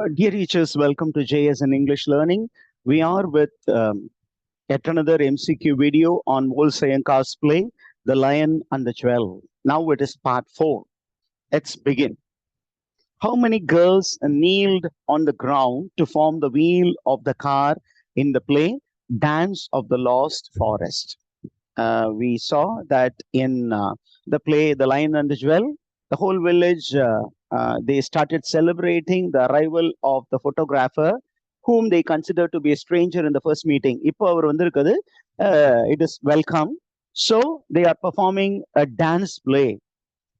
Dear teachers, welcome to JS and English Learning. We are with yet another MCQ video on Wole Soyinka's play, The Lion and the Jewel. Now it is part 4. Let's begin. How many girls kneeled on the ground to form the wheel of the car in the play, Dance of the Lost Forest? We saw that in the play, The Lion and the Jewel, the whole village they started celebrating the arrival of the photographer whom they consider to be a stranger in the first meeting. இப்போ அவர் வந்திருக்குது, it is welcome. So they are performing a dance play,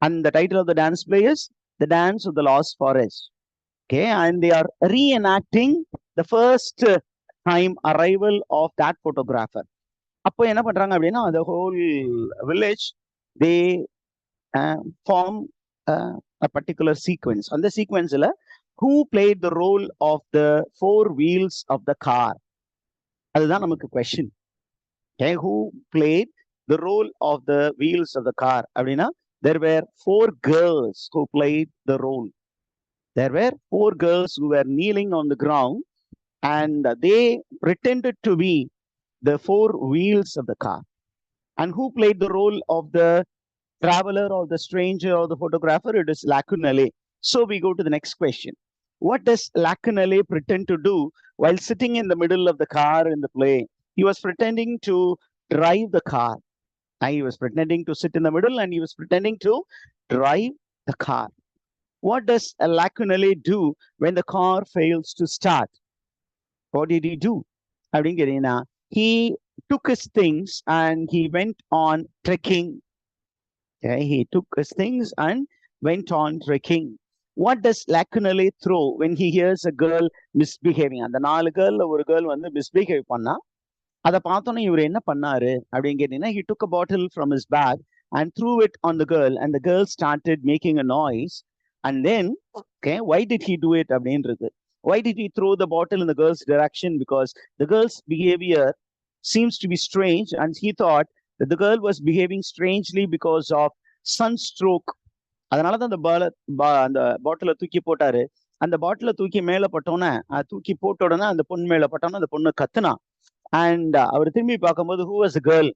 and the title of the dance play is The Dance of the Lost Forest. Okay, and they are reenacting the first time arrival of that photographer. அப்போ என்ன பண்றாங்க அப்படின்னா, the whole village they form a particular sequence. On the sequence, who played the role of the 4 wheels of the car? That's the question. Okay, who played the role of the wheels of the car? There were 4 girls who played the role. There were 4 girls who were kneeling on the ground, and they pretended to be the 4 wheels of the car. And who played the role of the traveler or the stranger or the photographer? It is Lacunale. So we go to the next question. What does Lacunale pretend to do while sitting in the middle of the car in the play? He was pretending to drive the car. He was pretending to sit in the middle and he was pretending to drive the car. What does Lacunale do when the car fails to start? What did he do? He took his things and he went on trekking. Okay, he took his things and went on trekking. What does Lacunale throw when he hears a girl misbehaving? And the 4 girl or girl வந்து misbehave பண்ணா, அதை பார்த்தோன்னே இவர் என்ன பண்ணாரு அப்படின்னு கேட்டீங்கன்னா, he took a bottle from his bag and threw it on the girl, and the girl started making a noise. And then, okay, why did he do it அப்படின்றது? Why did he throw the bottle in the girl's direction? Because the girl's behavior seems to be strange, and he thought that the girl was behaving strangely because of sunstroke. அதனாலதான் அந்த பாட்டில தூக்கி போட்டாரு. அந்த பாட்டில தூக்கி மேல பட்டோன்னே, தூக்கி போட்ட உடனே அந்த பொண்ணு மேல பட்டோன்னா அந்த பொண்ணு கத்துனா. And அவர் திரும்பி பார்க்கும்போது, who was the girl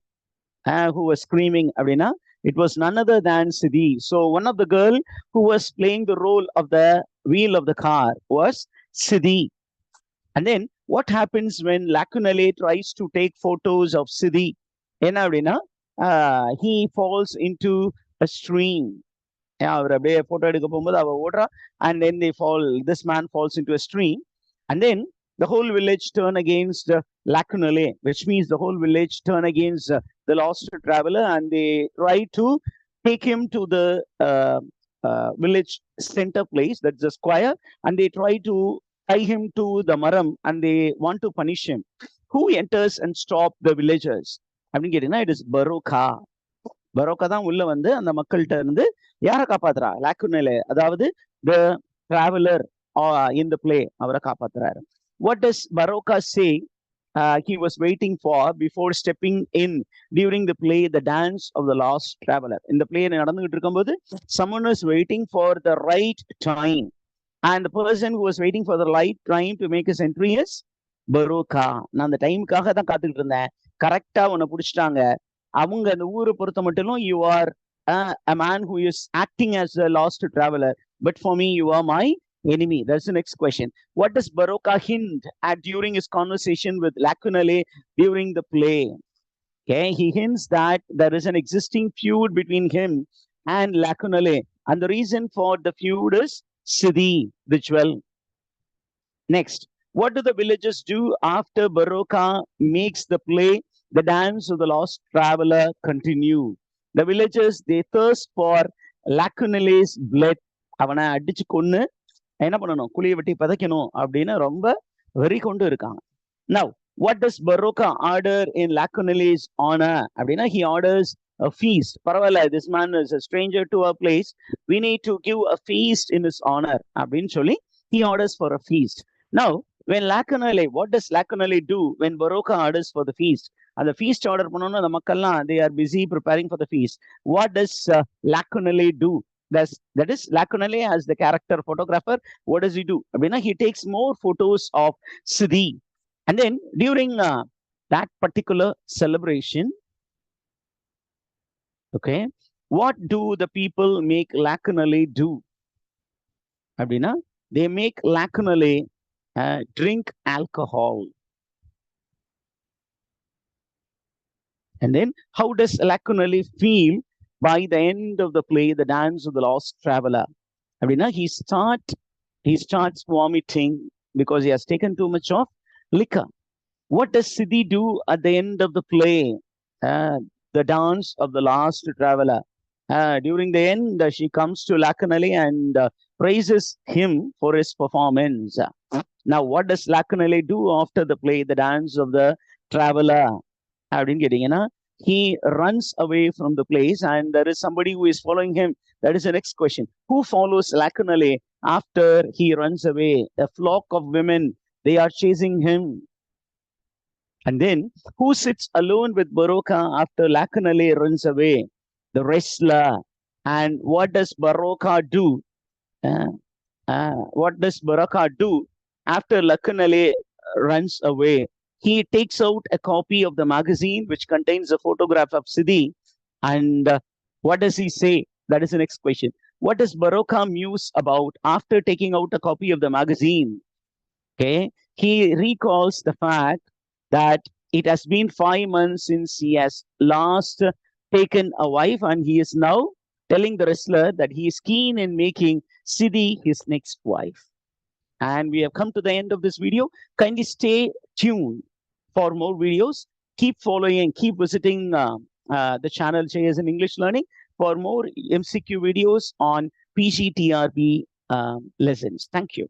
who was screaming அப்படின்னா, it was none other than Siddhi. So one of the girl who was playing the role of the wheel of the car was Siddhi. And then what happens when Lacunale tries to take photos of Siddhi? என்ன அப்படின்னா, he falls into a stream. அவர் அப்படியே photo எடுக்க போகும்போது அவ ஓடுறா, and then this man falls into a stream, and then the whole village turn against Lacunale, which means the whole village turn against the lost traveler, and they try to take him to the village center place, that's the square, and they try to tie him to the maram, and they want to punish him. Who enters and stop the villagers? அப்படின்னு கேட்டீங்கன்னா, it is Baroka. பரோக்கா தான் உள்ள வந்து அந்த மக்கள்கிட்ட இருந்து யாரை காப்பாத்துறா? லாக்குனலே, அதாவது the traveler in the play, அவரை காப்பாத்துறாரு. What does Baroka say he was waiting for before stepping in during the play, The Dance of the Lost Traveler? In the play நடந்துகிட்டு இருக்கும்போது, someone is waiting for the right time, and the person who was waiting for the right time to make his entry is Baroka. நான் அந்த டைமுக்காக தான் காத்துக்கிட்டு இருந்தேன், கரெக்டா உன்னை பிடிச்சிட்டாங்க. அவங்க அந்த ஊரை பொறுத்த மட்டும், you are a man who is acting as a lost traveler, but for me you are my enemy. That's the next question. What does Baroka hint at during his conversation with Lacunale during the play? Okay, he hints that there is an existing feud between him and Lacunale, and the reason for the feud is Siddhi, the jewel. Next, what do the villagers do after Baroka makes the play The Dance of the Lost Traveler continue? The villagers, they thirst for Lacunale's blood. அவனை அடிச்சு கொன்னு என்ன பண்ணணும்? குழியை வெட்டி பதைக்கணும் அப்படின்னு ரொம்ப வெறி கொண்டு இருக்காங்க. Now, what does Baroka order in Lacunale's honor? அப்படின்னா, he orders a feast. பரவாயில்ல, this man is a stranger to our place, we need to give a feast in his honor அப்படின்னு சொல்லி he orders for a feast. Now, when Lacunale, what does Lacunale do when Baroka orders for the feast? And the feast order பண்ணனும், அந்த மக்கள்லாம் they are busy preparing for the feast. What does Lacunale do? that is Lakunale as the character photographer. What does he do? He takes more photos of Siddhi. And then during that particular celebration, okay, what do the people make Lakunale do? They make Lakunale drink alcohol. And then how does Lakunale feel by the end of the play, The Dance of the Lost Traveler? He starts vomiting because he has taken too much of liquor. What does Siddhi do at the end of the play? The Dance of the Last Traveler. During the end, she comes to Lakunale and praises him for his performance. Now, what does Lakunale do after the play, The Dance of the Traveler? He runs away from the place and there is somebody who is following him. That is the next question. Who follows Lakunale after he runs away? A flock of women, they are chasing him. And then who sits alone with Baroka after Lakunale runs away? The wrestler. And what does Baroka do? What does Baroka do after Lakunale runs away? He takes out a copy of the magazine which contains a photograph of Siddhi. And what does he say? That is the next question. What does Baroka muse about after taking out a copy of the magazine? Okay, he recalls the fact that it has been 5 months since he has last taken a wife, and he is now telling the wrestler that he is keen in making Siddhi his next wife. And we have come to the end of this video. Kindly stay tuned for more videos. Keep following and keep visiting the channel JS in English Learning for more MCQ videos on PGTRB lessons. Thank you.